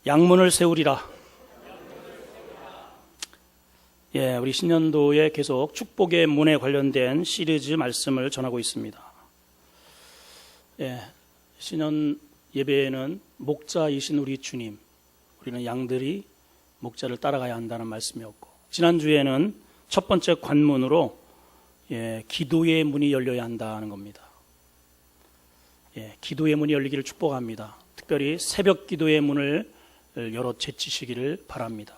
양문을 세우리라. 우리 신년도에 계속 축복의 문에 관련된 시리즈 말씀을 전하고 있습니다. 신년 예배에는 목자이신 우리 주님, 우리는 양들이 목자를 따라가야 한다는 말씀이었고, 지난주에는 첫 번째 관문으로 기도의 문이 열려야 한다는 겁니다. 기도의 문이 열리기를 축복합니다. 특별히 새벽 기도의 문을 열어 제치시기를 바랍니다.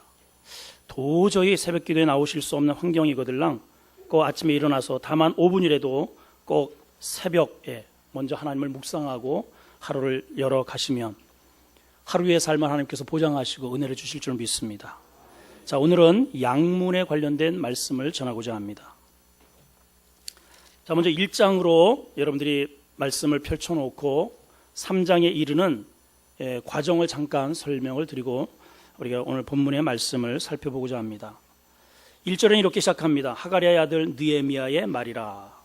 도저히 새벽 기도에 나오실 수 없는 환경이거들랑 꼭 아침에 일어나서 다만 5분이라도 꼭 새벽에 먼저 하나님을 묵상하고 하루를 열어 가시면 하루의 삶을 하나님께서 보장하시고 은혜를 주실 줄 믿습니다. 자, 오늘은 양문에 관련된 말씀을 전하고자 합니다. 자, 먼저 1장으로 여러분들이 말씀을 펼쳐놓고 3장에 이르는 과정을 잠깐 설명을 드리고 우리가 오늘 본문의 말씀을 살펴보고자 합니다. 1절은 이렇게 시작합니다. 하가랴의 아들 느헤미야의 말이라.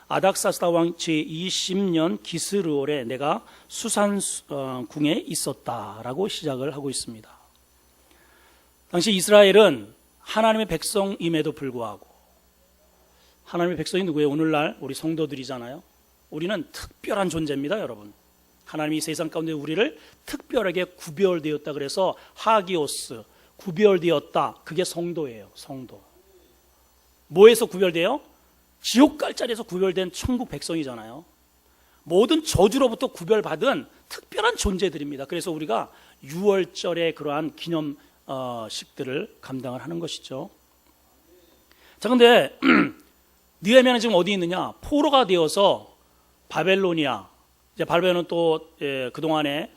아닥사스다 왕 제20년 기스르월에 내가 수산궁에 있었다라고 시작을 하고 있습니다. 당시 이스라엘은 하나님의 백성임에도 불구하고, 하나님의 백성이 누구예요? 오늘날 우리 성도들이잖아요. 우리는 특별한 존재입니다, 여러분. 하나님이 이 세상 가운데 우리를 특별하게 구별되었다 그래서 하기오스, 구별되었다, 그게 성도예요. 성도. 뭐에서 구별돼요? 지옥 갈 자리에서 구별된 천국 백성이잖아요. 모든 저주로부터 구별받은 특별한 존재들입니다. 그래서 우리가 6월절의 그러한 기념식들을 감당을 하는 것이죠. 자, 근데 느헤미야는 지금 어디 있느냐? 포로가 되어서 바벨로니아, 이제 바벨론은 또 그동안에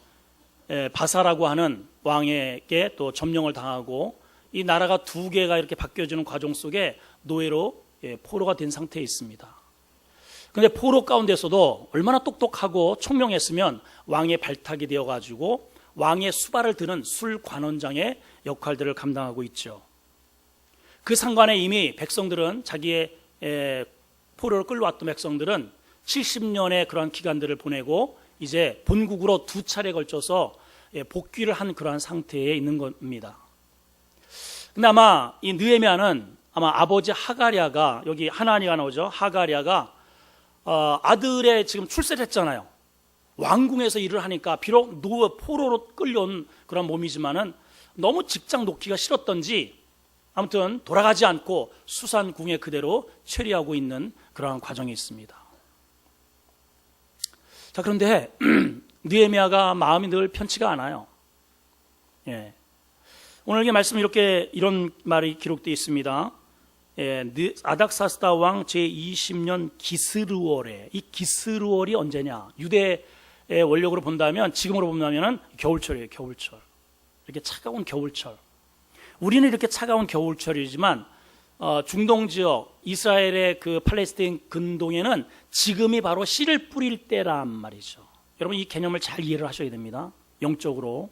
바사라고 하는 왕에게 또 점령을 당하고 이 나라가 두 개가 이렇게 바뀌어지는 과정 속에 노예로 포로가 된 상태에 있습니다. 그런데 포로 가운데서도 얼마나 똑똑하고 총명했으면 왕의 발탁이 되어가지고 왕의 수발을 드는 술관원장의 역할들을 감당하고 있죠. 그 상관에 이미 백성들은 자기의 포로를 끌려왔던 백성들은 70년의 그러한 기간들을 보내고 이제 본국으로 두 차례 걸쳐서 복귀를 한 그러한 상태에 있는 겁니다. 근데 아마 이 느헤미야는 아마 아버지 하가랴가, 여기 하나니가 나오죠. 하가랴가 아들의 지금 출세를 했잖아요. 왕궁에서 일을 하니까 비록 포로로 끌려온 그런 몸이지만은 너무 직장 놓기가 싫었던지 아무튼 돌아가지 않고 수산궁에 그대로 체류하고 있는 그러한 과정이 있습니다. 자, 그런데 느헤미야가 마음이 늘 편치가 않아요. 오늘 말씀 이런 말이 기록되어 있습니다. 아닥사스다 왕 제20년 기스르월에, 이 기스르월이 언제냐? 유대의 원력으로 본다면, 지금으로 본다면 겨울철이에요. 겨울철. 이렇게 차가운 겨울철. 우리는 이렇게 차가운 겨울철이지만 중동 지역, 이스라엘의 그 팔레스타인 근동에는 지금이 바로 씨를 뿌릴 때란 말이죠. 여러분, 이 개념을 잘 이해를 하셔야 됩니다. 영적으로.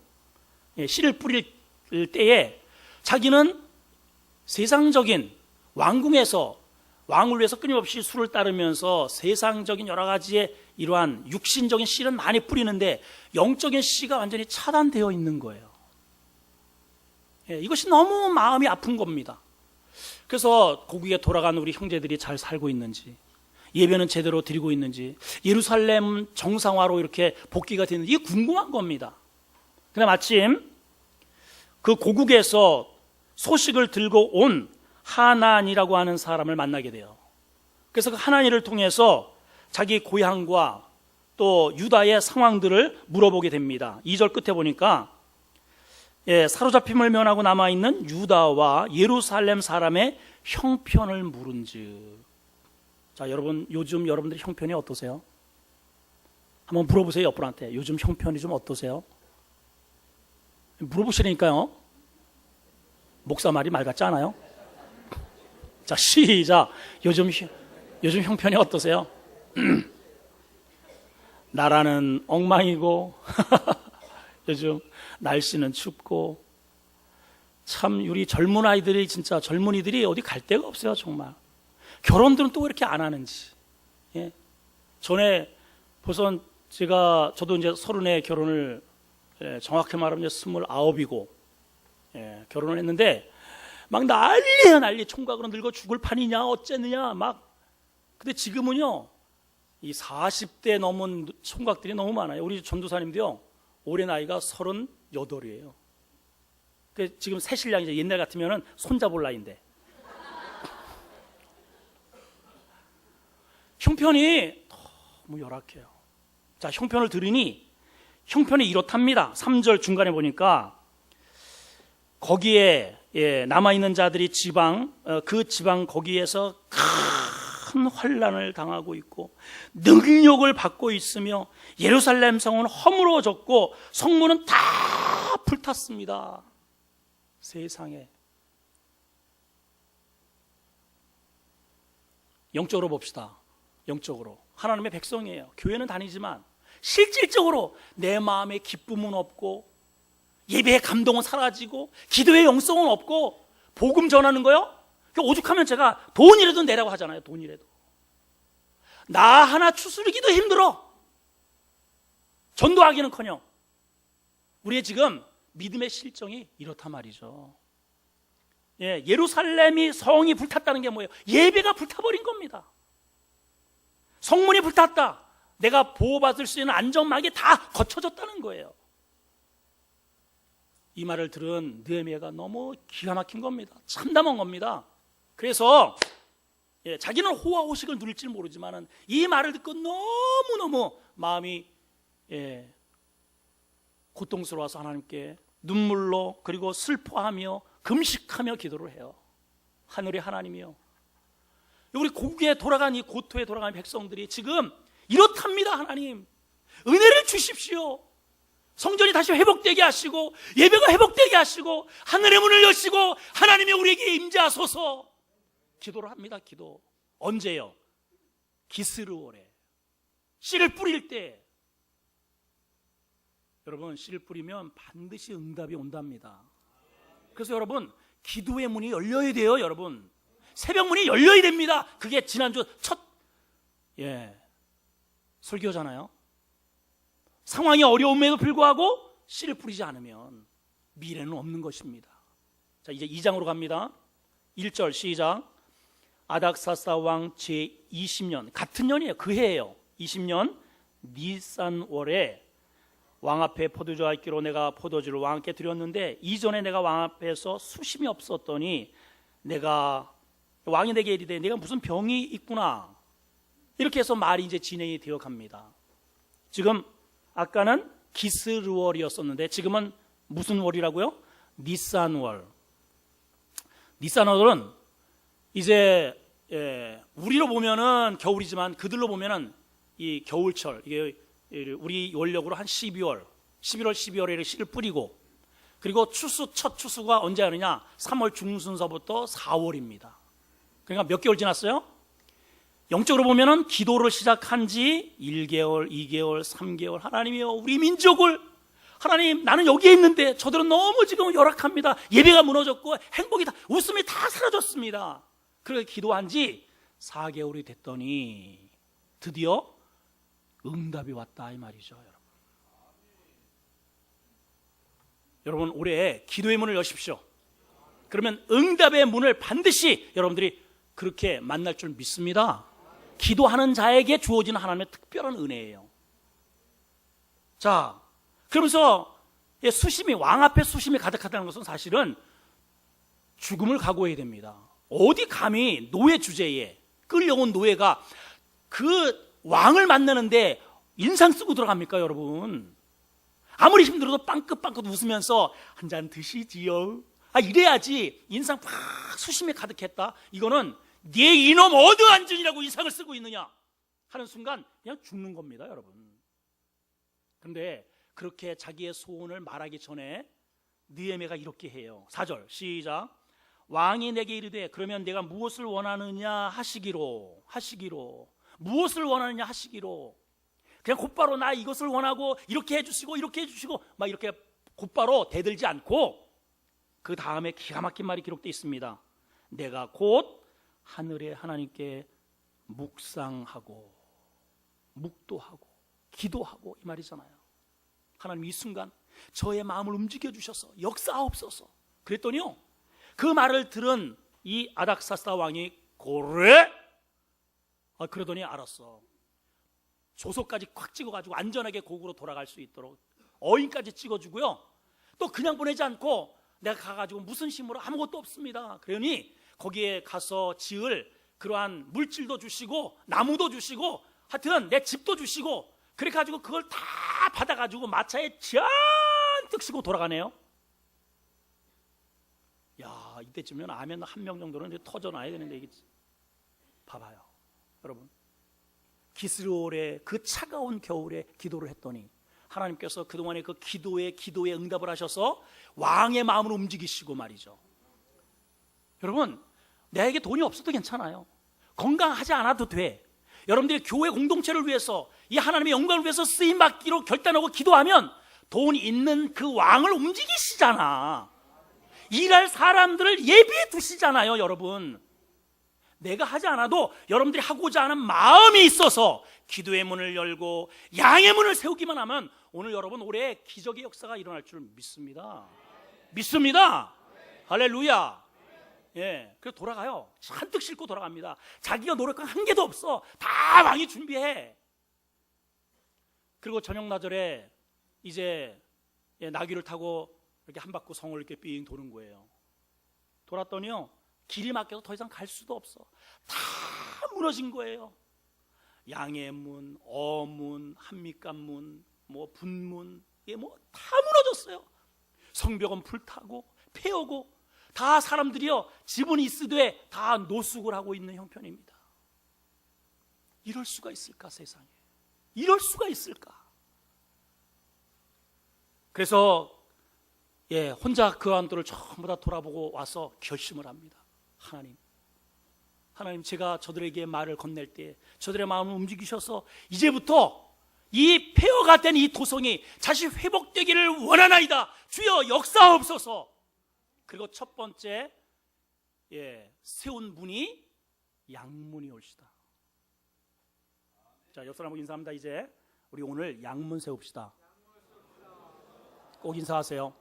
씨를 뿌릴 때에 자기는 세상적인 왕궁에서 왕을 위해서 끊임없이 수를 따르면서 세상적인 여러 가지의 이러한 육신적인 씨는 많이 뿌리는데 영적인 씨가 완전히 차단되어 있는 거예요. 이것이 너무 마음이 아픈 겁니다. 그래서 고국에 돌아간 우리 형제들이 잘 살고 있는지, 예배는 제대로 드리고 있는지, 예루살렘 정상화로 이렇게 복귀가 되는지, 이게 궁금한 겁니다. 근데 마침 그 고국에서 소식을 들고 온 하나니라고 하는 사람을 만나게 돼요. 그래서 그 하나니를 통해서 자기 고향과 또 유다의 상황들을 물어보게 됩니다. 2절 끝에 보니까 사로잡힘을 면하고 남아있는 유다와 예루살렘 사람의 형편을 물은즉. 자, 여러분, 요즘 여러분들의 형편이 어떠세요? 한번 물어보세요. 옆분한테. 요즘 형편이 좀 어떠세요? 물어보시라니까요. 목사 말이 말 같지 않아요? 자, 시작. 요즘 형편이 어떠세요? 나라는 엉망이고 요즘 날씨는 춥고 참 우리 젊은 아이들이, 진짜 젊은이들이 어디 갈 데가 없어요. 정말. 결혼들은 또 왜 이렇게 안 하는지. 전에 벌써 저도 이제 30에 결혼을 정확히 말하면 29이고 결혼을 했는데 막 난리야 난리. 총각으로 늙어 죽을 판이냐 어쨌느냐 막. 근데 지금은요 이 40대 넘은 총각들이 너무 많아요. 우리 전도사님도요 올해 나이가 38이에요. 지금 새 신랑이 이제 옛날 같으면은 손잡을 나이인데 형편이 너무 열악해요. 자, 형편을 들으니 형편이 이렇답니다. 3절 중간에 보니까 거기에 남아있는 자들이 그 지방 거기에서 큰 환난을 당하고 있고 능욕을 받고 있으며 예루살렘 성은 허물어졌고 성문은 다 불탔습니다. 세상에. 영적으로 봅시다. 영적으로 하나님의 백성이에요. 교회는 다니지만 실질적으로 내 마음에 기쁨은 없고 예배의 감동은 사라지고 기도의 영성은 없고 복음 전하는 거요? 오죽하면 제가 돈이라도 내라고 하잖아요. 돈이라도. 나 하나 추스르기도 힘들어. 전도하기는커녕. 우리의 지금 믿음의 실정이 이렇단 말이죠. 예루살렘이 성이 불탔다는 게 뭐예요? 예배가 불타버린 겁니다. 성문이 불탔다. 내가 보호받을 수 있는 안전막이 다 거쳐졌다는 거예요. 이 말을 들은 느헤미야가 너무 기가 막힌 겁니다. 참담한 겁니다. 그래서 자기는 호화 호식을 누릴지 모르지만 이 말을 듣고 너무너무 마음이 고통스러워서 하나님께 눈물로 그리고 슬퍼하며 금식하며 기도를 해요. 하늘의 하나님이요, 우리 고국에 돌아간 이 고토에 돌아간 백성들이 지금 이렇답니다. 하나님 은혜를 주십시오. 성전이 다시 회복되게 하시고 예배가 회복되게 하시고 하늘의 문을 여시고 하나님이 우리에게 임재하소서. 기도를 합니다. 기도. 언제요? 기스르월에 씨를 뿌릴 때. 여러분, 씨를 뿌리면 반드시 응답이 온답니다. 그래서 여러분, 기도의 문이 열려야 돼요. 여러분, 새벽 문이 열려야 됩니다. 그게 지난주 첫 설교잖아요. 상황이 어려움에도 불구하고 씨를 뿌리지 않으면 미래는 없는 것입니다. 자, 이제 2장으로 갑니다. 1절 시작. 아닥사스다 왕 제20년, 같은 년이에요. 그 해예요. 20년 니산월에 왕 앞에 포도주가 있기로 내가 포도주를 왕께 드렸는데 이전에 내가 왕 앞에서 수심이 없었더니 내가 왕이 내게 이르되 내가 무슨 병이 있구나. 이렇게 해서 말이 이제 진행이 되어 갑니다. 지금 아까는 기스르월이었었는데 지금은 무슨 월이라고요? 니산월. 니산월은 이제 우리로 보면은 겨울이지만 그들로 보면은 이 겨울철, 이게 우리 원력으로 한 11월, 12월에 씨를 뿌리고, 그리고 첫 추수가 언제 하느냐? 3월 중순서부터 4월입니다. 그러니까 몇 개월 지났어요? 영적으로 보면은 기도를 시작한 지 1개월, 2개월, 3개월. 하나님이여, 우리 민족을, 하나님, 나는 여기에 있는데 저들은 너무 지금 열악합니다. 예배가 무너졌고 행복이 다, 웃음이 다 사라졌습니다. 그렇게 기도한 지 4개월이 됐더니 드디어 응답이 왔다, 이 말이죠. 여러분, 올해 기도의 문을 여십시오. 그러면 응답의 문을 반드시 여러분들이 그렇게 만날 줄 믿습니다. 기도하는 자에게 주어지는 하나님의 특별한 은혜예요. 자, 그러면서 수심이, 왕 앞에 수심이 가득하다는 것은 사실은 죽음을 각오해야 됩니다. 어디 감히 노예 주제에 끌려온 노예가 그 왕을 만나는데 인상 쓰고 들어갑니까, 여러분? 아무리 힘들어도 빵긋빵긋 웃으면서 한 잔 드시지요. 이래야지. 인상 팍 수심이 가득했다. 이거는 네 이놈 어느 안전이라고 인상을 쓰고 있느냐 하는 순간 그냥 죽는 겁니다, 여러분. 그런데 그렇게 자기의 소원을 말하기 전에 느헤미야가 이렇게 해요. 4절 시작. 왕이 내게 이르되 그러면 내가 무엇을 원하느냐 하시기로. 무엇을 원하느냐 하시기로. 그냥 곧바로 나 이것을 원하고 이렇게 해주시고 이렇게 해주시고 막 이렇게 곧바로 대들지 않고 그 다음에 기가 막힌 말이 기록되어 있습니다. 내가 곧 하늘의 하나님께 묵상하고 묵도하고 기도하고, 이 말이잖아요. 하나님, 이 순간 저의 마음을 움직여 주셔서 역사하옵소서. 그랬더니요, 그 말을 들은 이 아닥사스다 왕이 그래? 그러더니 알았어. 조소까지 콱 찍어가지고 안전하게 고국으로 돌아갈 수 있도록 어인까지 찍어주고요, 또 그냥 보내지 않고 내가 가가지고 무슨 힘으로 아무것도 없습니다. 그러니 거기에 가서 지을 그러한 물질도 주시고 나무도 주시고 하여튼 내 집도 주시고 그래가지고 그걸 다 받아가지고 마차에 잔뜩 싣고 돌아가네요. 야, 이때쯤이면 아멘 한 명 정도는 터져나야 되는데, 이게 봐봐요 여러분. 기스로울의 그 차가운 겨울에 기도를 했더니 하나님께서 그동안의 그 기도에 응답을 하셔서 왕의 마음을 움직이시고 말이죠. 여러분, 내게 돈이 없어도 괜찮아요. 건강하지 않아도 돼. 여러분들이 교회 공동체를 위해서, 이 하나님의 영광을 위해서 쓰임받기로 결단하고 기도하면 돈 있는 그 왕을 움직이시잖아. 일할 사람들을 예비해 두시잖아요. 여러분, 내가 하지 않아도 여러분들이 하고자 하는 마음이 있어서 기도의 문을 열고 양의 문을 세우기만 하면 오늘 여러분 올해 기적의 역사가 일어날 줄 믿습니다. 믿습니다. 할렐루야. 예, 그래서 돌아가요. 잔뜩 싣고 돌아갑니다. 자기가 노력한 한 개도 없어. 다 왕이 준비해. 그리고 저녁 나절에 이제 나귀를 타고 이렇게 한 바퀴 성을 이렇게 삥 도는 거예요. 돌았더니요, 길이 막혀서 더 이상 갈 수도 없어. 다 무너진 거예요. 양의 문, 어문, 한미간문, 뭐 분문, 이게 뭐 다 무너졌어요. 성벽은 불타고 폐허고 다 사람들이요, 집은 있으되 다 노숙을 하고 있는 형편입니다. 이럴 수가 있을까, 세상에? 이럴 수가 있을까? 그래서 혼자 그 안들을 전부 다 돌아보고 와서 결심을 합니다. 하나님, 제가 저들에게 말을 건넬 때 저들의 마음을 움직이셔서 이제부터 이 폐허가 된 이 도성이 다시 회복되기를 원하나이다. 주여 역사하옵소서. 그리고 첫 번째 세운 문이 양문이 올시다. 자, 옆 사람하고 인사합니다. 이제 우리 오늘 양문 세웁시다. 꼭 인사하세요.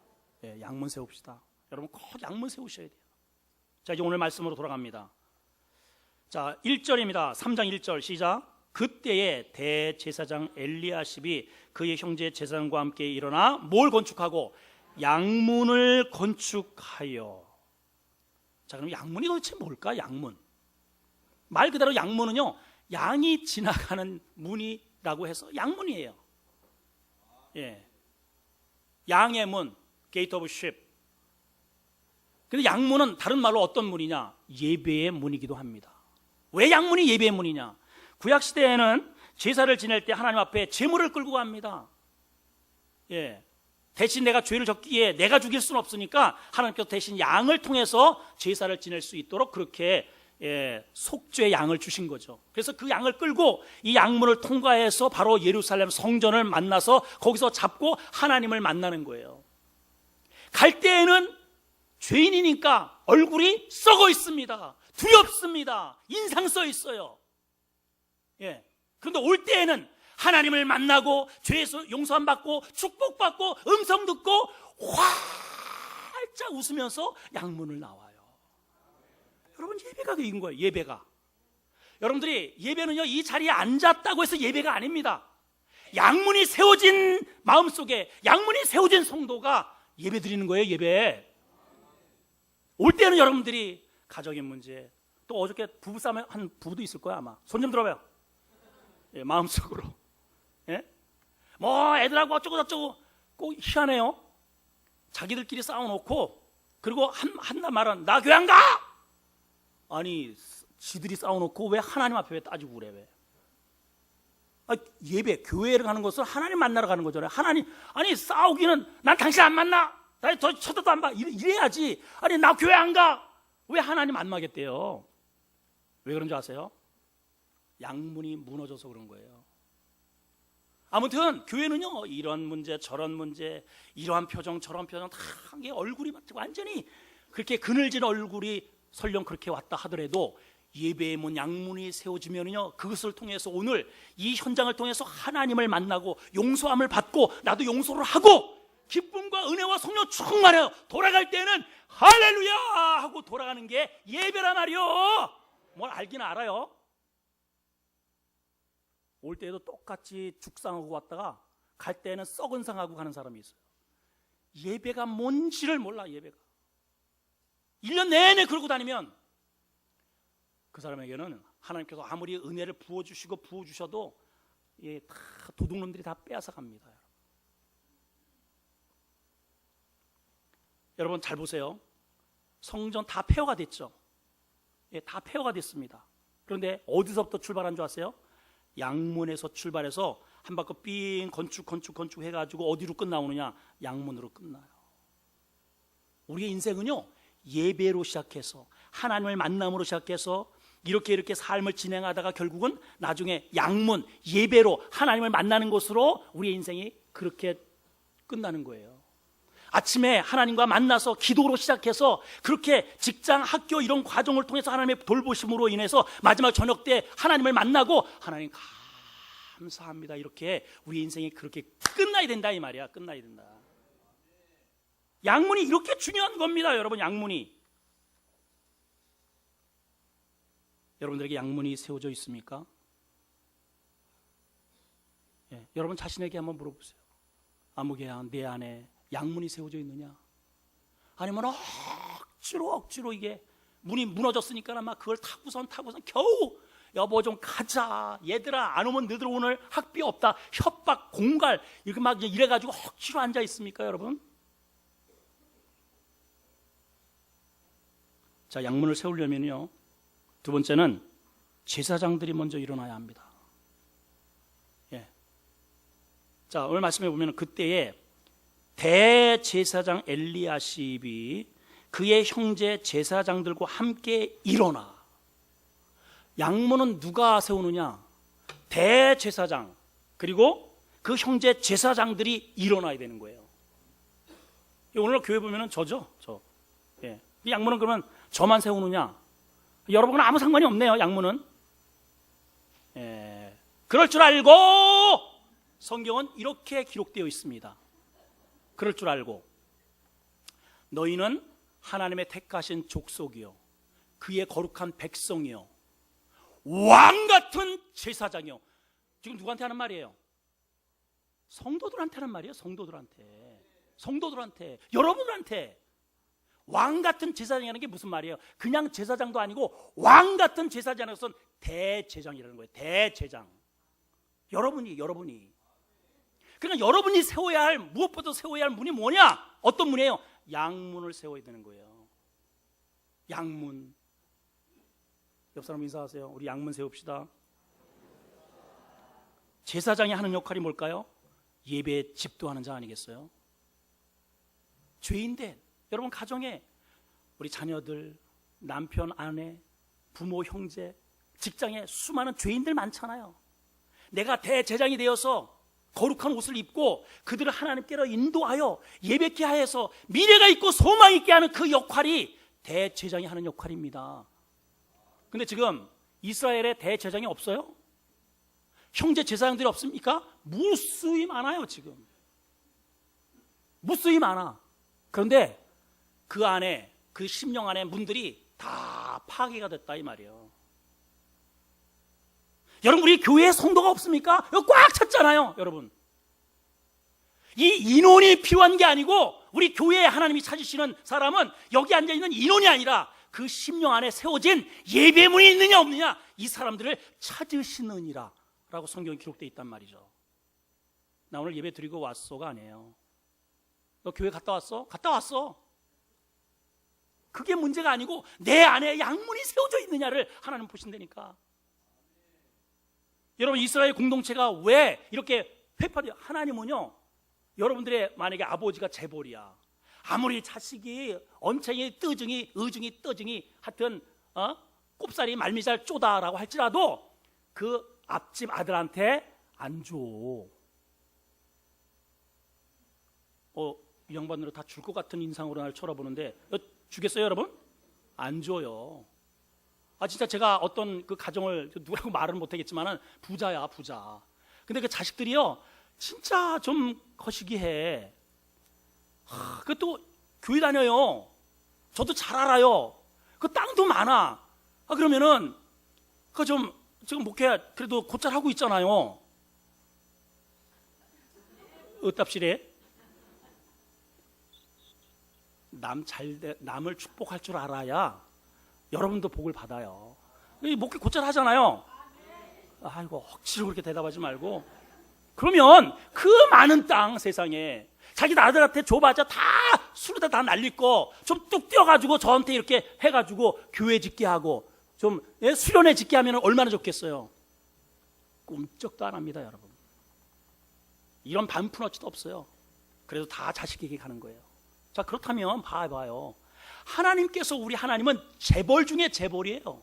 양문 세웁시다. 여러분 꼭 양문 세우셔야 돼요. 자, 이제 오늘 말씀으로 돌아갑니다. 자, 1절입니다. 3장 1절 시작. 그때에 대제사장 엘리야십이 그의 형제 제사장과 함께 일어나 뭘 건축하고? 양문을 건축하여. 자, 그럼 양문이 도대체 뭘까? 양문, 말 그대로 양문은요, 양이 지나가는 문이라고 해서 양문이에요. 양의 문, Gate of Sheep. 근데 양문은 다른 말로 어떤 문이냐? 예배의 문이기도 합니다. 왜 양문이 예배의 문이냐? 구약시대에는 제사를 지낼 때 하나님 앞에 제물을 끌고 갑니다. 대신 내가 죄를 졌기에 내가 죽일 수는 없으니까 하나님께서 대신 양을 통해서 제사를 지낼 수 있도록 그렇게 속죄 양을 주신 거죠. 그래서 그 양을 끌고 이 양문을 통과해서 바로 예루살렘 성전을 만나서 거기서 잡고 하나님을 만나는 거예요. 갈 때에는 죄인이니까 얼굴이 썩어 있습니다. 두렵습니다. 인상 써 있어요. 그런데 올 때에는 하나님을 만나고 죄에서 용서함 받고 축복받고 음성 듣고 활짝 웃으면서 양문을 나와요. 여러분, 예배가 그인 거예요. 예배가. 여러분들이 예배는요, 이 자리에 앉았다고 해서 예배가 아닙니다. 양문이 세워진 마음속에 양문이 세워진 성도가 예배 드리는 거예요. 예배. 올 때는 여러분들이 가정의 문제, 또 어저께 부부싸움 한 부부도 있을 거야 아마. 손 좀 들어봐요. 마음속으로. 뭐 애들하고 어쩌고 저쩌고. 꼭 희한해요. 자기들끼리 싸워놓고 그리고 한나 말은 나 교회 안 가. 아니, 지들이 싸워놓고 왜 하나님 앞에 왜 따지고 그래? 왜? 예배, 교회를 가는 것은 하나님 만나러 가는 거잖아요. 하나님, 아니 싸우기는 난 당신 안 만나. 나 더 쳐다도 안 봐. 이래야지. 아니 나 교회 안 가. 왜 하나님 안 만나겠대요? 왜 그런 줄 아세요? 양문이 무너져서 그런 거예요. 아무튼 교회는요, 이런 문제 저런 문제, 이러한 표정 저런 표정 다 한 게 얼굴이 완전히 그렇게 그늘진 얼굴이 설령 그렇게 왔다 하더라도 예배의 문 양문이 세워지면요, 그것을 통해서 오늘 이 현장을 통해서 하나님을 만나고 용서함을 받고 나도 용서를 하고 기쁨과 은혜와 성령 충만해요. 돌아갈 때는 할렐루야 하고 돌아가는 게 예배란 말이요. 뭘 알긴 알아요. 올 때에도 똑같이 죽상하고 왔다가 갈 때는 썩은 상하고 가는 사람이 있어요. 예배가 뭔지를 몰라. 예배가 1년 내내 그러고 다니면 그 사람에게는 하나님께서 아무리 은혜를 부어주시고 부어주셔도 다 도둑놈들이 다 빼앗아 갑니다. 여러분 잘 보세요. 성전 다 폐허가 됐죠. 다 폐허가 됐습니다. 그런데 어디서부터 출발한 줄 아세요? 양문에서 출발해서 한 바퀴 삥 건축 해가지고 어디로 끝나오느냐? 양문으로 끝나요. 우리의 인생은요, 예배로 시작해서 하나님을 만남으로 시작해서 이렇게 삶을 진행하다가 결국은 나중에 양문, 예배로 하나님을 만나는 곳으로 우리의 인생이 그렇게 끝나는 거예요. 아침에 하나님과 만나서 기도로 시작해서 그렇게 직장, 학교 이런 과정을 통해서 하나님의 돌보심으로 인해서 마지막 저녁 때 하나님을 만나고 하나님 감사합니다. 이렇게 우리 인생이 그렇게 끝나야 된다 이 말이야. 끝나야 된다. 양문이 이렇게 중요한 겁니다. 여러분 양문이. 여러분들에게 양문이 세워져 있습니까? 여러분 자신에게 한번 물어보세요. 아무개야 내 안에 양문이 세워져 있느냐? 아니면 억지로 이게 문이 무너졌으니까 막 그걸 타고선 겨우 여보 좀 가자. 얘들아 안 오면 너희들 오늘 학비 없다. 협박 공갈 이렇게 막 이래가지고 억지로 앉아 있습니까 여러분? 자, 양문을 세우려면요, 두 번째는 제사장들이 먼저 일어나야 합니다. 자, 오늘 말씀해 보면 그때에 대제사장 엘리야십이 그의 형제 제사장들과 함께 일어나. 양문은 누가 세우느냐? 대제사장 그리고 그 형제 제사장들이 일어나야 되는 거예요. 오늘 교회 보면은 저죠. 이 양문은 그러면 저만 세우느냐? 여러분은 아무 상관이 없네요. 양문은. 그럴 줄 알고 성경은 이렇게 기록되어 있습니다. 그럴 줄 알고 너희는 하나님의 택하신 족속이요 그의 거룩한 백성이요 왕같은 제사장이요. 지금 누구한테 하는 말이에요? 성도들한테 하는 말이에요. 성도들한테 여러분들한테. 왕같은 제사장이라는 게 무슨 말이에요? 그냥 제사장도 아니고 왕같은 제사장으로서는 대제장이라는 거예요. 대제장. 여러분이 그러니까 여러분이 세워야 할, 무엇보다 세워야 할 문이 뭐냐? 어떤 문이에요? 양문을 세워야 되는 거예요. 양문. 옆 사람 인사하세요. 우리 양문 세웁시다. 제사장이 하는 역할이 뭘까요? 예배 집도하는 자 아니겠어요? 죄인된 여러분 가정에 우리 자녀들, 남편, 아내, 부모, 형제, 직장에 수많은 죄인들 많잖아요. 내가 대제장이 되어서 거룩한 옷을 입고 그들을 하나님께로 인도하여 예배케 하여서 미래가 있고 소망이 있게 하는 그 역할이 대제장이 하는 역할입니다. 근데 지금 이스라엘에 대제장이 없어요? 형제 제사장들이 없습니까? 무수히 많아요. 지금 무수히 많아. 그런데 그 안에, 그 심령 안에 문들이 다 파괴가 됐다 이 말이에요. 여러분 우리 교회에 성도가 없습니까? 이거 꽉 찼잖아요. 여러분 이 인원이 필요한 게 아니고 우리 교회에 하나님이 찾으시는 사람은 여기 앉아있는 인원이 아니라 그 심령 안에 세워진 예배문이 있느냐 없느냐 이 사람들을 찾으시느니라 라고 성경에 기록되어 있단 말이죠. 나 오늘 예배 드리고 왔어가 아니에요. 너 교회 갔다 왔어? 갔다 왔어. 그게 문제가 아니고 내 안에 양문이 세워져 있느냐를 하나님 보신다니까. 여러분 이스라엘 공동체가 왜 이렇게 회파돼요? 하나님은요, 여러분들의 만약에 아버지가 재벌이야. 아무리 자식이 언챙이 뜨증이 의증이 떠증이 하여튼 꼽살이 말미잘 쪼다라고 할지라도 그 앞집 아들한테 안 줘. 이 양반으로 다 줄 것 같은 인상으로 날 쳐다보는데 주겠어요 여러분? 안 줘요. 진짜 제가 어떤 그 가정을 누구라고 말은 못하겠지만은 부자야 부자. 근데 그 자식들이요 진짜 좀 거시기해. 그것도 교회 다녀요. 저도 잘 알아요. 그 땅도 많아. 그러면은 그 좀 지금 목회 그래도 곧잘 하고 있잖아요. 으답시래. 남을 축복할 줄 알아야 여러분도 복을 받아요. 목회 곧잘 하잖아요. 아이고 억지로 그렇게 대답하지 말고. 그러면 그 많은 땅 세상에 자기 아들한테 줘봐자 다 수로다 다 날릴 거 좀 뚝 떼어가지고 저한테 이렇게 해가지고 교회 짓게 하고 좀 수련회 짓게 하면 얼마나 좋겠어요. 꿈쩍도 안 합니다, 여러분. 이런 반푼어치도 없어요. 그래도 다 자식에게 가는 거예요. 자, 그렇다면 봐봐요. 하나님께서 우리 하나님은 재벌 중에 재벌이에요.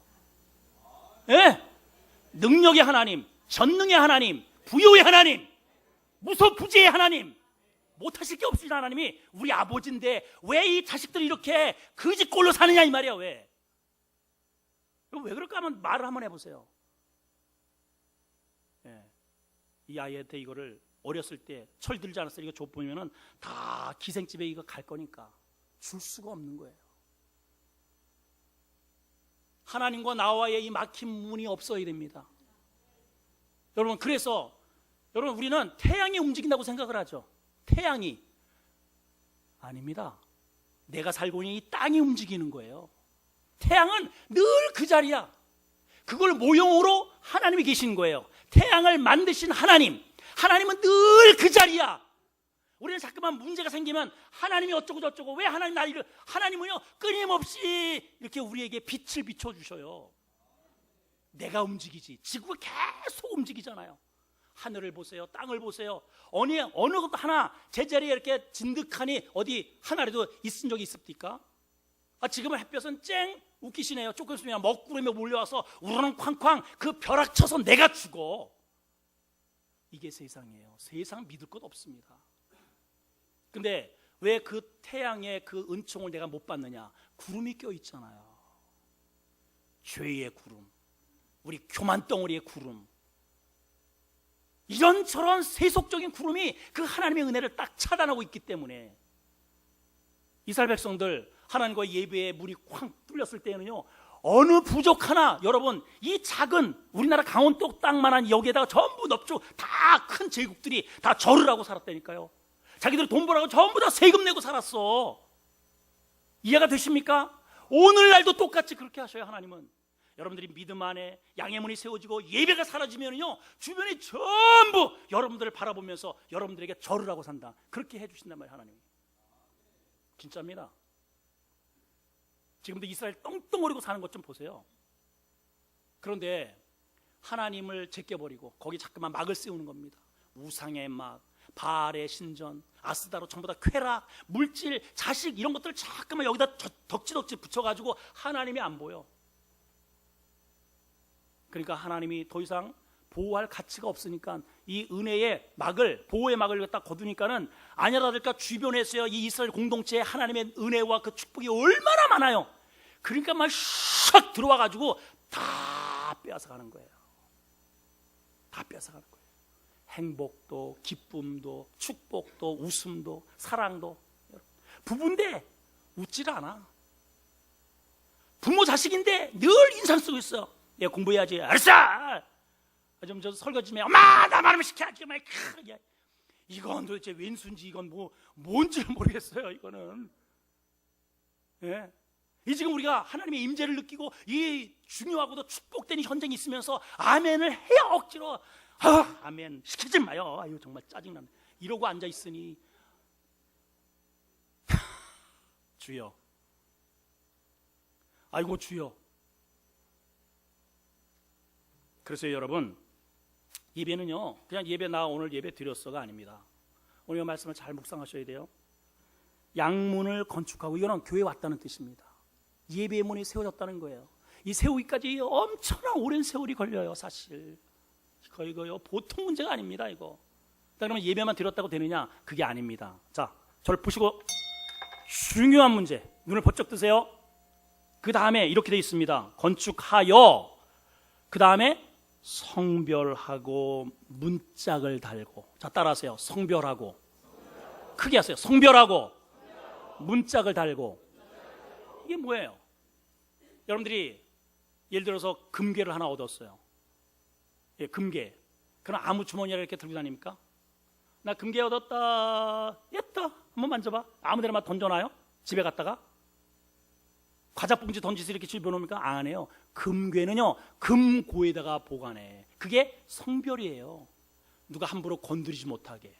예? 능력의 하나님, 전능의 하나님, 부요의 하나님, 무소부지의 하나님, 못하실 게 없으신 하나님이 우리 아버지인데 왜 이 자식들이 이렇게 거지꼴로 사느냐 이 말이야. 왜 그럴까 하면 말을 한번 해보세요. 예. 이 아이한테 이거를 어렸을 때 철들지 않았어요. 이거 줘보면은 다 기생집에 이거 갈 거니까 줄 수가 없는 거예요. 하나님과 나와의 이 막힌 문이 없어야 됩니다. 여러분, 그래서 여러분 우리는 태양이 움직인다고 생각을 하죠. 태양이 아닙니다. 내가 살고 있는 이 땅이 움직이는 거예요. 태양은 늘 그 자리야. 그걸 모형으로 하나님이 계신 거예요. 태양을 만드신 하나님은 늘 그 자리야. 우리는 자꾸만 문제가 생기면 하나님이 어쩌고 저쩌고 왜 하나님 나를 하나님은요 끊임없이 이렇게 우리에게 빛을 비춰주셔요. 내가 움직이지. 지구가 계속 움직이잖아요. 하늘을 보세요. 땅을 보세요. 어느 것도 하나 제자리에 이렇게 진득하니 어디 하나라도 있은 적이 있습니까? 지금은 햇볕은 쨍 웃기시네요. 조금 있으면 먹구름이 몰려와서 우르릉 쾅쾅 그 벼락쳐서 내가 죽어. 이게 세상이에요. 세상 믿을 것 없습니다. 근데 왜 그 태양의 그 은총을 내가 못 받느냐? 구름이 껴 있잖아요. 죄의 구름, 우리 교만 덩어리의 구름, 이런저런 세속적인 구름이 그 하나님의 은혜를 딱 차단하고 있기 때문에 이스라엘 백성들 하나님과 예배의 문이 쾅 뚫렸을 때는요 어느 부족 하나, 여러분 이 작은 우리나라 강원도 땅만한 여기에다가 전부 넙죽 다 큰 제국들이 다 절을 하고 살았다니까요. 자기들 돈 벌라고 전부 다 세금 내고 살았어. 이해가 되십니까? 오늘날도 똑같이 그렇게 하셔요. 하나님은 여러분들이 믿음 안에 양의 문이 세워지고 예배가 사라지면요 주변이 전부 여러분들을 바라보면서 여러분들에게 절을 하고 산다. 그렇게 해주신단 말이에요. 하나님이 진짜입니다. 지금도 이스라엘 떵떵거리고 사는 것 좀 보세요. 그런데 하나님을 제껴버리고 거기 자꾸만 막을 세우는 겁니다. 우상의 막, 바알의 신전, 아스다로 전부 다 쾌락, 물질, 자식 이런 것들을 자꾸만 여기다 덕지덕지 붙여가지고 하나님이 안 보여. 그러니까 하나님이 더 이상 보호할 가치가 없으니까 이 은혜의 막을, 보호의 막을 갖다 거두니까는 아니라들까 주변에서요 이 이스라엘 공동체에 하나님의 은혜와 그 축복이 얼마나 많아요. 그러니까 막 샥 들어와가지고 다 빼앗아가는 거예요. 다 빼앗아가는 거예요. 행복도, 기쁨도, 축복도, 웃음도, 사랑도. 부부인데 웃질 않아. 부모 자식인데 늘 인상 쓰고 있어. 얘 공부해야지. 알았어. 좀 저 설거지 좀 해. 엄마 나 말하면 시켜야지. 이건 도대체 왼수인지 이건 뭔지 모르겠어요. 이거는. 예. 이 지금 우리가 하나님의 임재를 느끼고 이 중요하고도 축복된 현장이 있으면서 아멘을 해야 억지로 아멘 시키지 마요. 아유 정말 짜증나네. 이러고 앉아 있으니 주여. 아이고 주여. 그래서 여러분 예배는요 그냥 예배 나 오늘 예배 드렸어가 아닙니다. 오늘 말씀을 잘 묵상하셔야 돼요. 양문을 건축하고 이거는 교회에 왔다는 뜻입니다. 예배의 문이 세워졌다는 거예요. 이 세우기까지 엄청난 오랜 세월이 걸려요. 사실 이거요 보통 문제가 아닙니다. 이거 그러면 예배만 드렸다고 되느냐? 그게 아닙니다. 자, 저를 보시고 중요한 문제 눈을 번쩍 뜨세요. 그 다음에 이렇게 되어 있습니다. 건축하여 그 다음에 성별하고 문짝을 달고. 자 따라하세요. 성별하고. 크게 하세요. 성별하고 문짝을 달고. 이게 뭐예요? 여러분들이 예를 들어서 금괴를 하나 얻었어요. 예, 금괴. 그럼 아무 주머니에 이렇게 들고 다닙니까? 나 금괴 얻었다. 예쁘다. 한번 만져봐. 아무 데나 막 던져놔요? 집에 갔다가? 과자 봉지 던지서 이렇게 집어넣습니까? 안 해요. 금괴는요, 금고에다가 보관해. 그게 성별이에요. 누가 함부로 건드리지 못하게,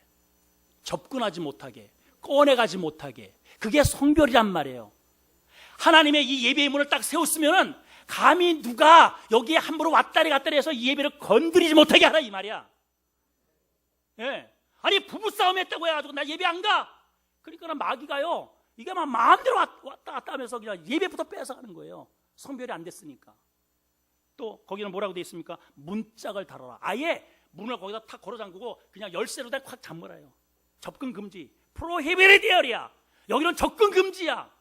접근하지 못하게, 꺼내가지 못하게. 그게 성별이란 말이에요. 하나님의 이 예배의 문을 딱 세웠으면은 감히 누가 여기에 함부로 왔다리 갔다리 해서 이 예배를 건드리지 못하게 하라 이 말이야. 예. 아니 부부싸움 했다고 해가지고 나 예배 안 가. 그러니까 마귀가요, 이게 막 마음대로 왔다 갔다 하면서 그냥 예배부터 뺏어가는 거예요. 성별이 안 됐으니까. 또 거기는 뭐라고 돼 있습니까? 문짝을 달아라. 아예 문을 거기다 탁 걸어 잠그고 그냥 열쇠로 다 콱 잠그라요. 접근 금지. 프로히비리디얼이야. 여기는 접근 금지야.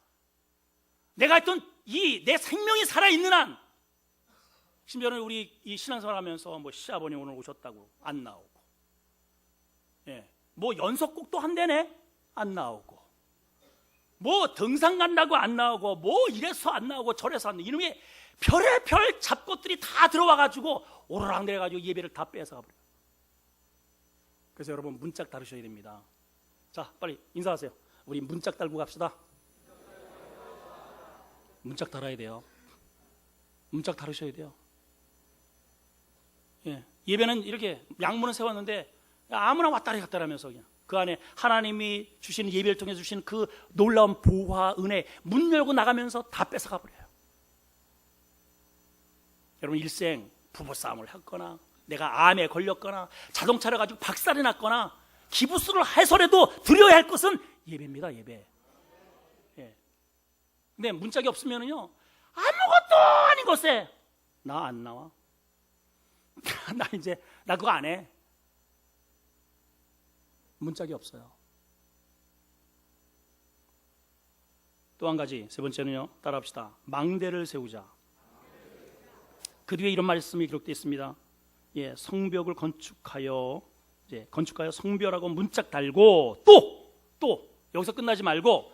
내가 했던 내 생명이 살아있는 한. 심지어는 우리 이 신앙생활 하면서 뭐 시아버님 오늘 오셨다고 안 나오고, 예, 뭐 연속곡도 한대네 안 나오고, 뭐 등산 간다고 안 나오고, 뭐 이래서 안 나오고 저래서 안 나오고, 이놈의 별의별 잡것들이 다 들어와가지고 오르락 내려가지고 예배를 다 뺏어가버려요. 그래서 여러분 문짝 다루셔야 됩니다. 자, 빨리 인사하세요. 우리 문짝 달고 갑시다. 문짝 달아야 돼요. 문짝 다루셔야 돼요. 예, 예배는 이렇게 양문을 세웠는데 아무나 왔다리 갔다리 하면서 그냥 그 안에 하나님이 주시는 예배를 통해 주시는 그 놀라운 보화, 은혜, 문 열고 나가면서 다 뺏어가 버려요. 여러분 일생 부부싸움을 했거나, 내가 암에 걸렸거나, 자동차를 가지고 박살이 났거나, 기부스를 해서라도 드려야 할 것은 예배입니다. 예배. 예. 근데 문짝이 없으면은요, 아무것도 아닌 것에 나 안 나와. 나 그거 안 해. 문짝이 없어요. 또 한 가지, 세 번째는요, 따라합시다. 망대를 세우자. 그 뒤에 이런 말씀이 기록되어 있습니다. 예, 성벽을 건축하여, 이제 건축하여 성벽하고 문짝 달고, 또 여기서 끝나지 말고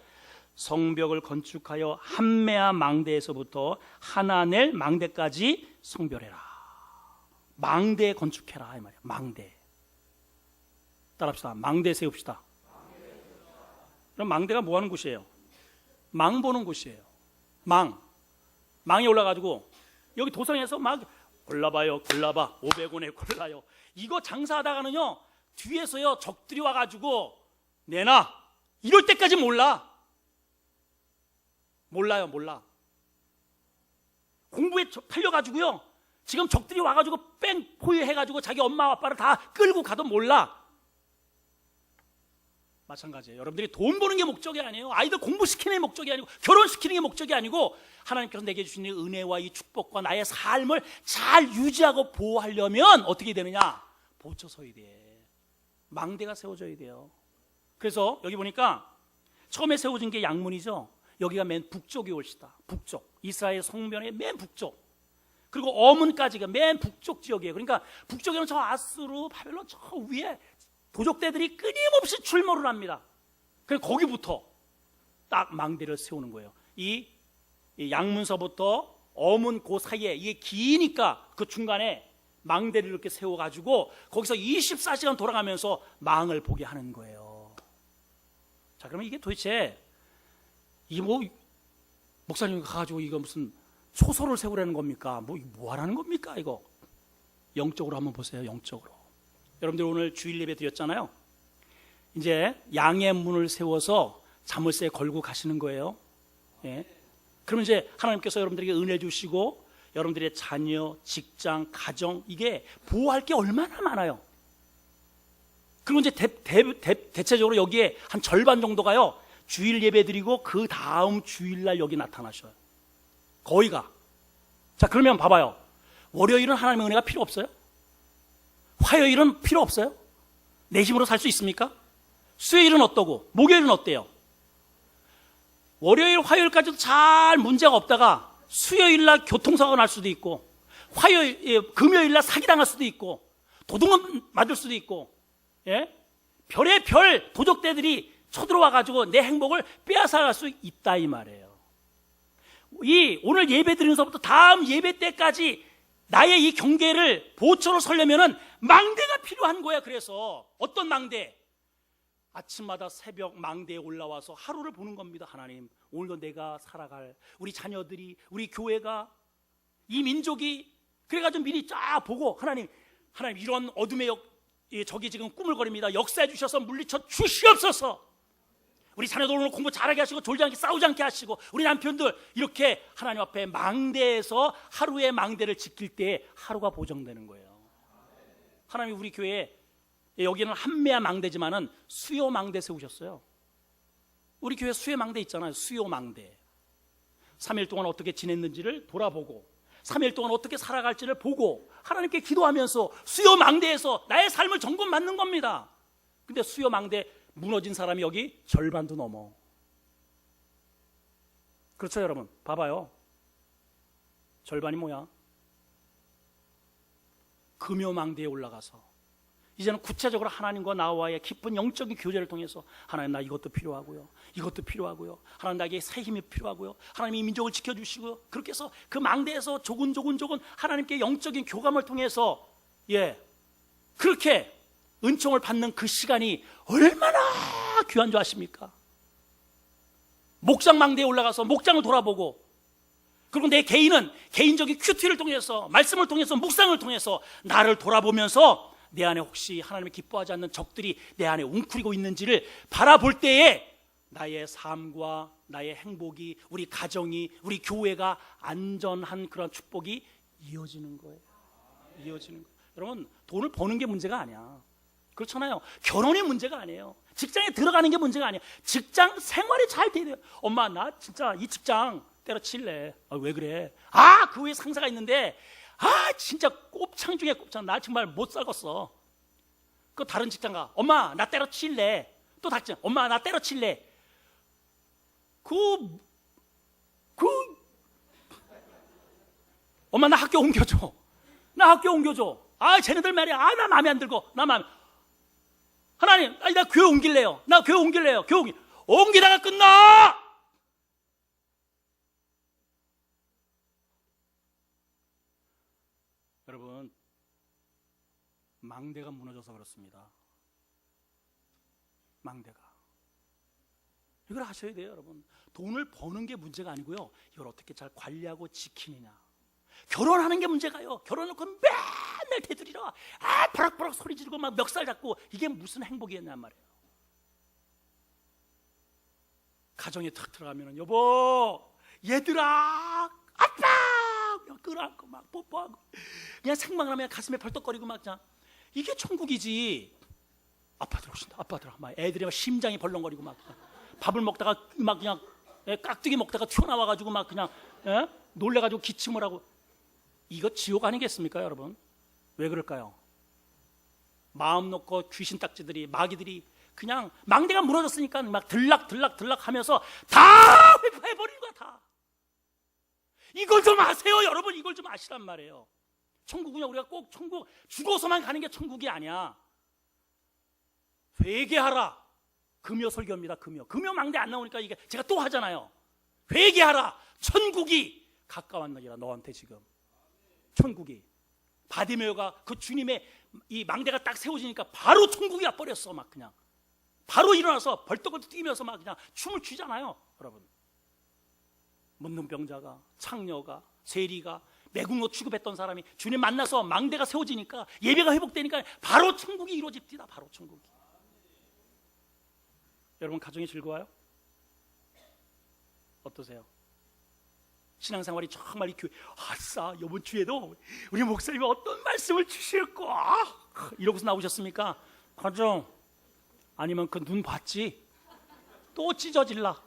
성벽을 건축하여 한매아 망대에서부터 하나넬 망대까지 성별해라. 망대 건축해라 이 말이야. 망대. 따라합시다. 망대 세웁시다. 그럼 망대가 뭐 하는 곳이에요? 망 보는 곳이에요. 망이 올라가지고 여기 도성에서 막 골라봐요, 골라봐, 500원에 골라요. 이거 장사하다가는요, 뒤에서요 적들이 와가지고 내놔 이럴 때까지 몰라요. 몰라. 공부에 팔려가지고요, 지금 적들이 와가지고 뺑 포위해가지고 자기 엄마 아빠를 다 끌고 가도 몰라. 마찬가지예요. 여러분들이 돈 버는 게 목적이 아니에요. 아이들 공부시키는 게 목적이 아니고, 결혼시키는 게 목적이 아니고, 하나님께서 내게 주신 이 은혜와 이 축복과 나의 삶을 잘 유지하고 보호하려면 어떻게 되느냐? 보쳐 서야 돼. 망대가 세워져야 돼요. 그래서 여기 보니까 처음에 세워진 게 양문이죠. 여기가 맨 북쪽이 올시다. 북쪽. 이스라엘 성면의 맨 북쪽. 그리고 어문까지가 맨 북쪽 지역이에요. 그러니까 북쪽에는 저 아수르, 바벨론 저 위에 도적대들이 끊임없이 출몰을 합니다. 그래서 거기부터 딱 망대를 세우는 거예요. 이 양문서부터 어문 그 사이에 이게 기니까 그 중간에 망대를 이렇게 세워가지고 거기서 24시간 돌아가면서 망을 보게 하는 거예요. 자, 그러면 이게 도대체 이게 뭐 목사님이 가가지고 이거 무슨 초소를 세우라는 겁니까? 뭐 하라는 겁니까? 이거 영적으로 한번 보세요. 영적으로. 여러분들 오늘 주일 예배 드렸잖아요. 이제 양의 문을 세워서 자물쇠 걸고 가시는 거예요. 예. 그러면 이제 하나님께서 여러분들에게 은혜 주시고 여러분들의 자녀, 직장, 가정 이게 보호할 게 얼마나 많아요. 그리고 이제 대체적으로 여기에 한 절반 정도가요, 주일 예배 드리고 그 다음 주일날 여기 나타나셔요. 거의가. 자, 그러면 봐봐요. 월요일은 하나님의 은혜가 필요 없어요? 화요일은 필요 없어요? 내 힘으로 살 수 있습니까? 수요일은 어떠고 목요일은 어때요? 월요일, 화요일까지도 잘 문제가 없다가 수요일날 교통사고가 날 수도 있고, 금요일날 사기당할 수도 있고, 도둑은 맞을 수도 있고, 예? 별의별 도적대들이 쳐들어와가지고 내 행복을 빼앗아갈 수 있다 이 말이에요. 이 오늘 예배 드리면서부터 다음 예배 때까지 나의 이 경계를 보초로 서려면은 망대가 필요한 거야. 그래서 어떤 망대? 아침마다 새벽 망대에 올라와서 하루를 보는 겁니다. 하나님, 오늘도 내가 살아갈 우리 자녀들이, 우리 교회가, 이 민족이, 그래가지고 미리 쫙 보고 하나님 이런 어둠의 적이 지금 꾸물거립니다. 역사해 주셔서 물리쳐 주시옵소서. 우리 자녀들 오늘 공부 잘하게 하시고 졸지 않게 싸우지 않게 하시고, 우리 남편들 이렇게 하나님 앞에 망대에서 하루의 망대를 지킬 때 하루가 보정되는 거예요. 하나님이 우리 교회에, 여기는 한매야 망대지만은 수요 망대 세우셨어요. 우리 교회 수요 망대 있잖아요. 수요 망대. 3일 동안 어떻게 지냈는지를 돌아보고 3일 동안 어떻게 살아갈지를 보고 하나님께 기도하면서 수요 망대에서 나의 삶을 점검 받는 겁니다. 근데 수요 망대 무너진 사람이 여기 절반도 넘어. 그렇죠 여러분? 봐봐요. 절반이 뭐야? 금요 망대에 올라가서 이제는 구체적으로 하나님과 나와의 깊은 영적인 교제를 통해서 하나님, 나 이것도 필요하고요, 이것도 필요하고요, 하나님 나에게 새 힘이 필요하고요, 하나님이 이 민족을 지켜주시고요. 그렇게 해서 그 망대에서 조근조근 하나님께 영적인 교감을 통해서 그렇게 은총을 받는 그 시간이 얼마나 귀한 줄 아십니까? 목장 망대에 올라가서 목장을 돌아보고, 그리고 내 개인은 개인적인 큐티를 통해서, 말씀을 통해서, 묵상을 통해서 나를 돌아보면서 내 안에 혹시 하나님이 기뻐하지 않는 적들이 내 안에 웅크리고 있는지를 바라볼 때에 나의 삶과 나의 행복이, 우리 가정이, 우리 교회가 안전한 그런 축복이 이어지는 거예요. 이어지는 거예요. 여러분, 돈을 버는 게 문제가 아니야. 그렇잖아요. 결혼이 문제가 아니에요. 직장에 들어가는 게 문제가 아니에요. 직장 생활이 잘 돼야 돼요. 엄마, 나 진짜 이 직장 때려칠래. 왜 그래? 그 위에 상사가 있는데 진짜 곱창 중에 곱창, 나 정말 못 살겠어. 그 다른 직장 가. 엄마, 나 때려칠래. 또 닥쳐. 엄마, 나 때려칠래. 엄마, 나 학교 옮겨줘. 나 학교 옮겨줘. 쟤네들 말이야. 나 마음에 안 들고. 하나님, 나 교회 옮길래요. 나 교회 옮길래요. 옮기다가 끝나! 여러분, 망대가 무너져서 그렇습니다. 망대가. 이걸 하셔야 돼요, 여러분. 돈을 버는 게 문제가 아니고요, 이걸 어떻게 잘 관리하고 지키느냐. 결혼하는 게 문제가요. 결혼해놓고 맨날 대들이라 버럭버럭 소리 지르고 막 멱살 잡고, 이게 무슨 행복이었냔 말이에요. 가정에 탁 들어가면 여보, 얘들아, 아빠, 그냥 끌어안고 막 뽀뽀하고 그냥 생각을 하면 가슴에 벌떡거리고 막, 그냥 이게 천국이지. 아빠들 오신다, 아빠들. 막 애들이 막 심장이 벌렁거리고 막 밥을 먹다가 막 그냥 깍두기 먹다가 튀어나와가지고 막 그냥 놀래가지고 기침을 하고. 이거 지옥 아니겠습니까 여러분? 왜 그럴까요? 마음 놓고 귀신 딱지들이, 마귀들이 그냥 망대가 무너졌으니까 막 들락 하면서 다 회파해버리는 거야. 다. 이걸 좀 아세요 여러분. 이걸 좀 아시란 말이에요. 천국은요, 우리가 꼭 천국 죽어서만 가는 게 천국이 아니야. 회개하라. 금요 설교입니다. 금요 망대 안 나오니까 이게 제가 또 하잖아요. 회개하라. 천국이 가까웠느니라. 너한테 지금 천국이. 바디메오가 그 주님의 이 망대가 딱 세워지니까 바로 천국이 와버렸어. 막 그냥 바로 일어나서 벌떡벌떡 뛰면서 막 그냥 춤을 추잖아요 여러분. 문둥병자가, 창녀가, 세리가, 매국노 취급했던 사람이 주님 만나서 망대가 세워지니까, 예배가 회복되니까 바로 천국이 이루어집니다. 바로 천국이. 여러분, 가정이 즐거워요? 어떠세요? 신앙생활이 정말 이 교회, 아싸, 이번 주에도 우리 목사님이 어떤 말씀을 주실까? 이러고서 나오셨습니까? 가정 아니면 그 눈 봤지? 또 찢어질라.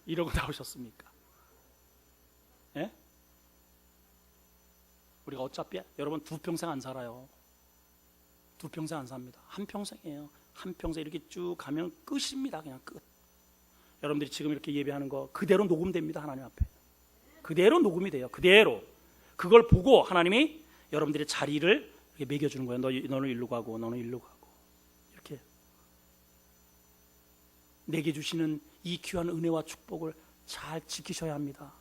이러고 나오셨습니까? 예? 우리가 어차피 여러분 두 평생 안 살아요. 두 평생 안 삽니다. 한 평생이에요. 한 평생 이렇게 쭉 가면 끝입니다. 그냥 끝. 여러분들이 지금 이렇게 예배하는 거 그대로 녹음됩니다. 하나님 앞에 그대로 녹음이 돼요. 그대로. 그걸 보고 하나님이 여러분들의 자리를 이렇게 매겨주는 거예요. 너는 일로 가고, 너는 일로 가고. 이렇게. 내게 주시는 이 귀한 은혜와 축복을 잘 지키셔야 합니다.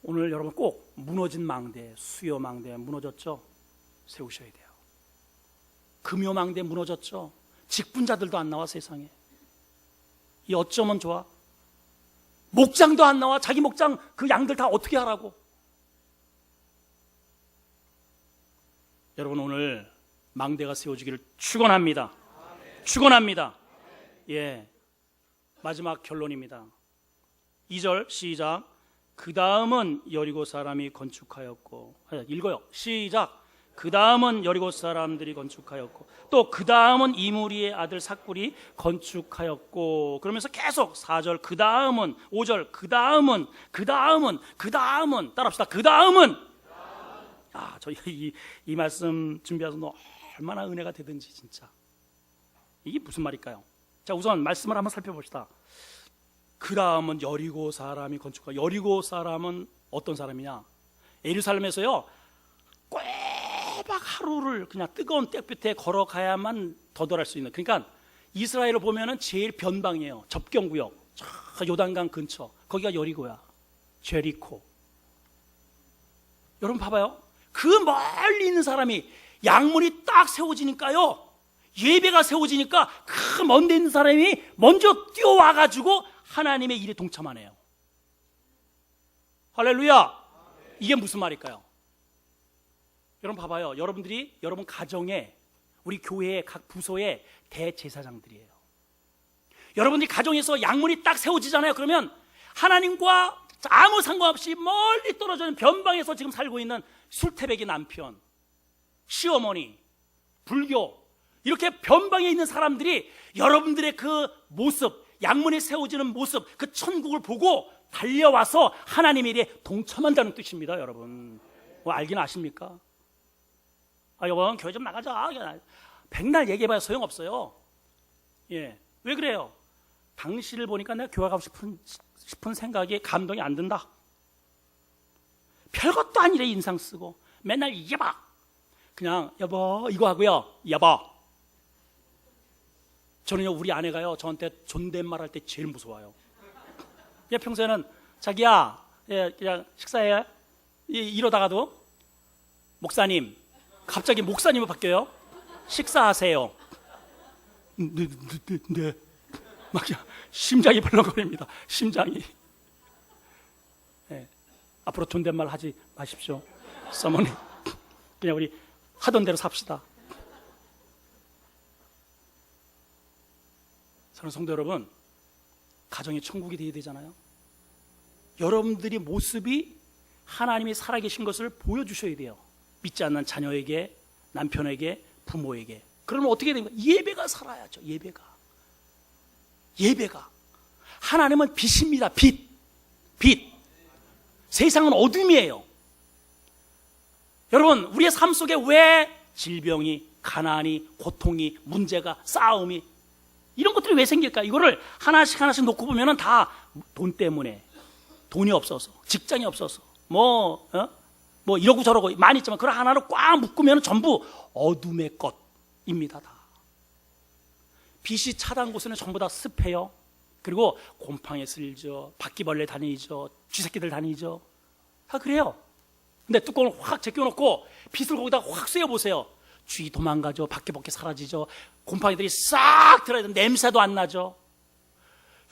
오늘 여러분 꼭 무너진 망대, 수요 망대 무너졌죠? 세우셔야 돼요. 금요 망대 무너졌죠? 직분자들도 안 나와 세상에. 이 어쩌면 좋아? 목장도 안 나와. 자기 목장 그 양들 다 어떻게 하라고? 여러분 오늘 망대가 세워지기를 축원합니다. 축원합니다. 예, 마지막 결론입니다. 2절 시작. 그 다음은 여리고 사람이 건축하였고, 읽어요. 시작. 그 다음은 여리고 사람들이 건축하였고, 또 그 다음은 이무리의 아들 삭불이 건축하였고, 그러면서 계속 4절 그 다음은, 5절 그 다음은, 그 다음은, 그 다음은, 따라합시다. 그 다음은. 저희 이 말씀 준비해서 얼마나 은혜가 되든지 진짜. 이게 무슨 말일까요? 자, 우선 말씀을 한번 살펴봅시다. 그 다음은 여리고 사람이 건축하. 여리고 사람은 어떤 사람이냐? 예루살렘에서요 꼬박 하루를 그냥 뜨거운 땡볕에 걸어가야만 더덜할 수 있는, 그러니까 이스라엘을 보면은 제일 변방이에요. 접경구역, 저 요단강 근처, 거기가 여리고야. 제리코. 여러분 봐봐요. 그 멀리 있는 사람이 양문이 딱 세워지니까요, 예배가 세워지니까 그 먼 데 있는 사람이 먼저 뛰어와가지고 하나님의 일에 동참하네요. 할렐루야. 이게 무슨 말일까요? 여러분 봐봐요. 여러분들이 여러분 가정에, 우리 교회의 각 부서의 대제사장들이에요. 여러분들이 가정에서 양문이 딱 세워지잖아요. 그러면 하나님과 아무 상관없이 멀리 떨어져 있는 변방에서 지금 살고 있는 술태배기 남편, 시어머니, 불교, 이렇게 변방에 있는 사람들이 여러분들의 그 모습, 양문이 세워지는 모습, 그 천국을 보고 달려와서 하나님의 일에 동참한다는 뜻입니다. 여러분 알긴 아십니까? 여러분 교회 좀 나가자. 백날 얘기해봐야 소용없어요. 예, 왜 그래요? 당신을 보니까 내가 교회 가고 싶은 생각이, 감동이 안 든다. 별것도 아니래 인상 쓰고 맨날 여보, 그냥 여보 이거 하고요. 여보. 저는요 우리 아내가요 저한테 존댓말 할 때 제일 무서워요. 그냥 평소에는 자기야, 예, 그냥 식사해. 이러다가도 목사님, 갑자기 목사님으로 바뀌어요. 식사하세요. 네. 막 그냥 심장이 벌렁거립니다. 심장이. 네. 앞으로 존댓말 하지 마십시오. 사모님, 그냥 우리 하던 대로 삽시다. 사랑하는 성도 여러분, 가정이 천국이 되어야 되잖아요. 여러분들이 모습이 하나님이 살아계신 것을 보여주셔야 돼요. 믿지 않는 자녀에게, 남편에게, 부모에게. 그러면 어떻게 됩니까? 예배가 살아야죠. 예배가. 하나님은 빛입니다. 빛. 세상은 어둠이에요. 여러분, 우리의 삶 속에 왜 질병이, 가난이, 고통이, 문제가, 싸움이, 이런 것들이 왜 생길까? 이거를 하나씩 놓고 보면은 다 돈 때문에, 돈이 없어서, 직장이 없어서, 뭐 이러고 저러고 많이 있지만, 그걸 하나로 꽉 묶으면 전부 어둠의 것입니다. 다. 빛이 차단 곳에는 전부 다 습해요. 그리고 곰팡이 슬죠, 바퀴벌레 다니죠, 쥐새끼들 다니죠. 다 그래요. 근데 뚜껑을 확 제껴놓고 빛을 거기다 확 쐬어보세요. 쥐 도망가죠. 밖에 사라지죠. 곰팡이들이 싹 들어야 돼. 냄새도 안 나죠.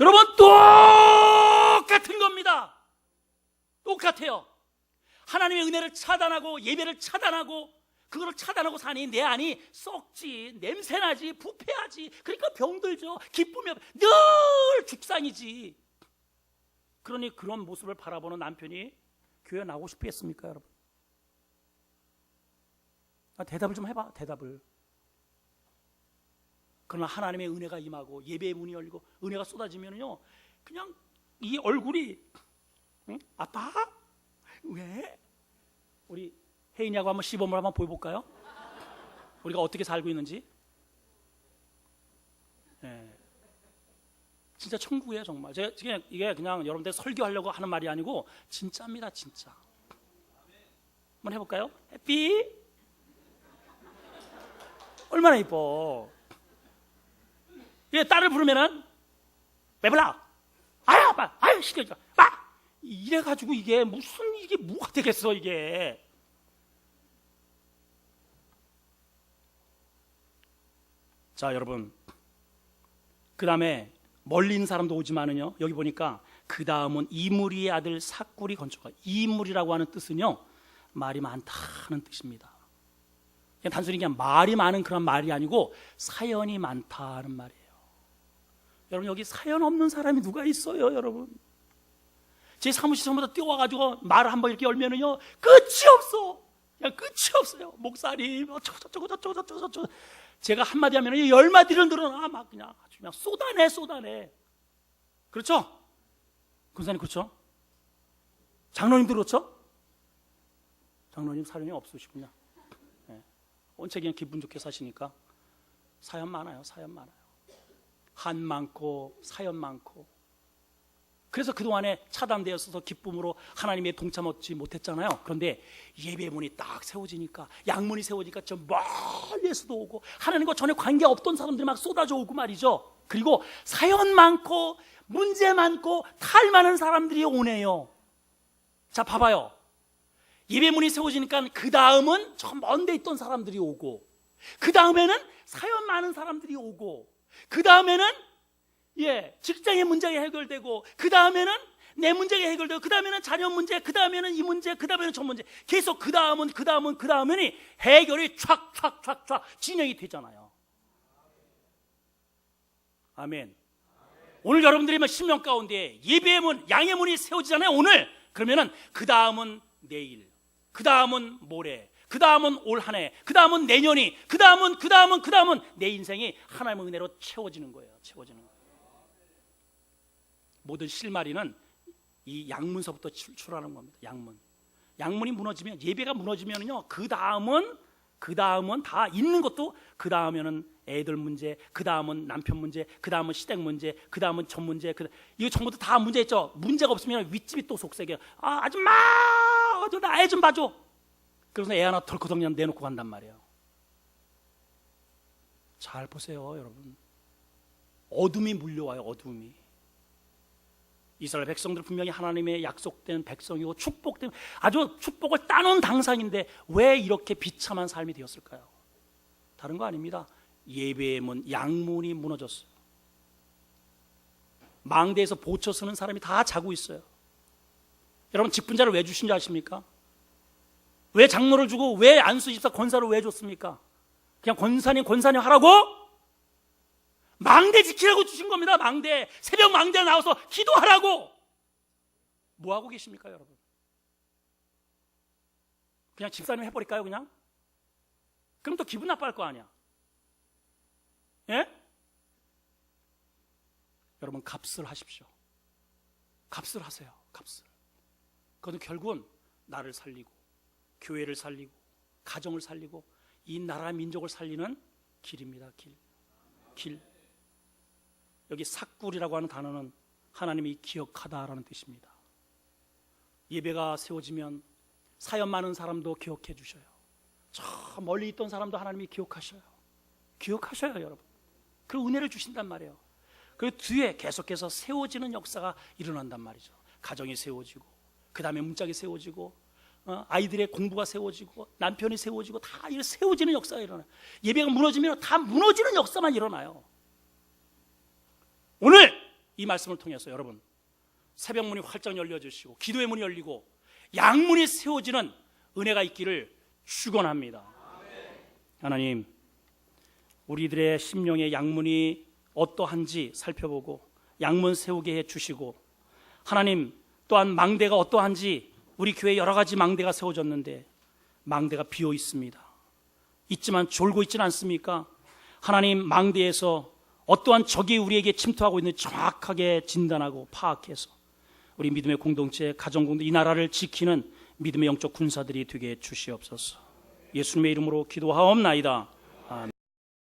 여러분 똑같은 겁니다. 똑같아요. 하나님의 은혜를 차단하고 예배를 차단하고 그거를 차단하고 사니 내 안이 썩지, 냄새나지, 부패하지. 그러니까 병들죠. 기쁨이 늘 죽상이지. 그러니 그런 모습을 바라보는 남편이 교회 나오고 싶겠습니까, 여러분? 대답을 좀 해봐. 대답을. 그러나 하나님의 은혜가 임하고 예배의 문이 열리고 은혜가 쏟아지면요, 그냥 이 얼굴이, 응? 아빠? 왜? 우리 혜인이하고 한번 시범을 한번 보여볼까요? 우리가 어떻게 살고 있는지. 네. 진짜 천국이에요, 정말. 이게 그냥 여러분들 설교하려고 하는 말이 아니고 진짜입니다, 진짜. 한번 해볼까요? 해피. 얼마나 이뻐. 딸을 부르면은 배불러. 아유 시켜줘. 막 이래가지고 이게 뭐가 되겠어 이게. 자 여러분, 그 다음에 멀리 있는 사람도 오지만은요, 여기 보니까 그 다음은 이무리의 아들 삭굴이 건축하. 이무리라고 하는 뜻은요, 말이 많다는 뜻입니다. 그냥 단순히 그냥 말이 많은 그런 말이 아니고 사연이 많다는 말이에요. 여러분, 여기 사연 없는 사람이 누가 있어요, 여러분? 제 사무실 전부터 뛰어와가지고 말을 한번 이렇게 열면은요, 끝이 없어. 그냥 끝이 없어요. 목사님, 저쩌고. 제가 한마디 하면 10마디를 늘어나. 막 그냥 아주 그냥 쏟아내. 그렇죠? 군사님, 그렇죠? 장로님도 그렇죠? 장로님 사연이 없으시군요. 네. 원체 그냥 기분 좋게 사시니까. 사연 많아요. 한 많고 사연 많고. 그래서 그동안에 차단되어서 기쁨으로 하나님의 동참 얻지 못했잖아요. 그런데 예배문이 딱 세워지니까, 양문이 세워지니까 저 멀리에서도 오고, 하나님과 전혀 관계 없던 사람들이 막 쏟아져 오고 말이죠. 그리고 사연 많고 문제 많고 탈 많은 사람들이 오네요. 자 봐봐요. 예배문이 세워지니까 그 다음은 저 먼 데 있던 사람들이 오고, 그 다음에는 사연 많은 사람들이 오고, 그 다음에는 직장의 문제가 해결되고, 그 다음에는 내 문제가 해결되고, 그 다음에는 자녀 문제, 그 다음에는 이 문제, 그 다음에는 저 문제, 계속 그 다음은 해결이 촥 진행이 되잖아요. 아멘. 오늘 여러분들이 신명 가운데 예배의 문, 양의 문이 세워지잖아요, 오늘. 그러면은 그 다음은 내일, 그 다음은 모레, 그 다음은 올 한 해, 그 다음은 내년이, 그 다음은 내 인생이 하나님의 은혜로 채워지는 거예요. 모든 실마리는 이 양문서부터 출하는 겁니다. 양문이 무너지면, 예배가 무너지면요, 그 다음은 다 있는 것도, 그 다음에는 애들 문제, 그 다음은 남편 문제, 그 다음은 시댁 문제, 그 다음은 전 문제, 이거 전부 다 문제 있죠. 문제가 없으면 윗집이 또 속색이에요. 아줌마, 나 애 좀 봐줘. 그래서 애 하나 덜커덕 내놓고 간단 말이에요. 잘 보세요, 여러분. 어둠이 물려와요, 어둠이. 이스라엘 백성들 분명히 하나님의 약속된 백성이고 축복된, 아주 축복을 따놓은 당상인데 왜 이렇게 비참한 삶이 되었을까요? 다른 거 아닙니다. 예배의 문, 양문이 무너졌어요. 망대에서 보초 서는 사람이 다 자고 있어요. 여러분, 직분자를 왜 주신 줄 아십니까? 왜 장로를 주고 왜 안수 집사 권사를 왜 줬습니까? 그냥 권사님 하라고? 망대 지키라고 주신 겁니다. 망대, 새벽 망대에 나와서 기도하라고. 뭐 하고 계십니까, 여러분? 그냥 집사님 해버릴까요, 그냥? 그럼 또 기분 나빠할 거 아니야. 예? 여러분, 값을 하십시오. 값을 하세요. 그건 결국은 나를 살리고, 교회를 살리고, 가정을 살리고, 이 나라 민족을 살리는 길입니다. 길. 여기 삭굴이라고 하는 단어는 하나님이 기억하다라는 뜻입니다. 예배가 세워지면 사연 많은 사람도 기억해 주셔요. 저 멀리 있던 사람도 하나님이 기억하셔요, 여러분. 그 은혜를 주신단 말이에요. 그 뒤에 계속해서 세워지는 역사가 일어난단 말이죠. 가정이 세워지고, 그 다음에 문짝이 세워지고, 아이들의 공부가 세워지고, 남편이 세워지고, 다 이렇게 세워지는 역사가 일어나요. 예배가 무너지면 다 무너지는 역사만 일어나요. 오늘 이 말씀을 통해서 여러분, 새벽문이 활짝 열려주시고, 기도의 문이 열리고, 양문이 세워지는 은혜가 있기를 축원합니다. 하나님, 우리들의 심령의 양문이 어떠한지 살펴보고 양문 세우게 해주시고, 하나님 또한 망대가 어떠한지, 우리 교회에 여러 가지 망대가 세워졌는데 망대가 비어 있습니다. 있지만 졸고 있지는 않습니까? 하나님, 망대에서 어떠한 적이 우리에게 침투하고 있는지 정확하게 진단하고 파악해서 우리 믿음의 공동체, 가정공동체, 이 나라를 지키는 믿음의 영적 군사들이 되게 해 주시옵소서. 예수님의 이름으로 기도하옵나이다.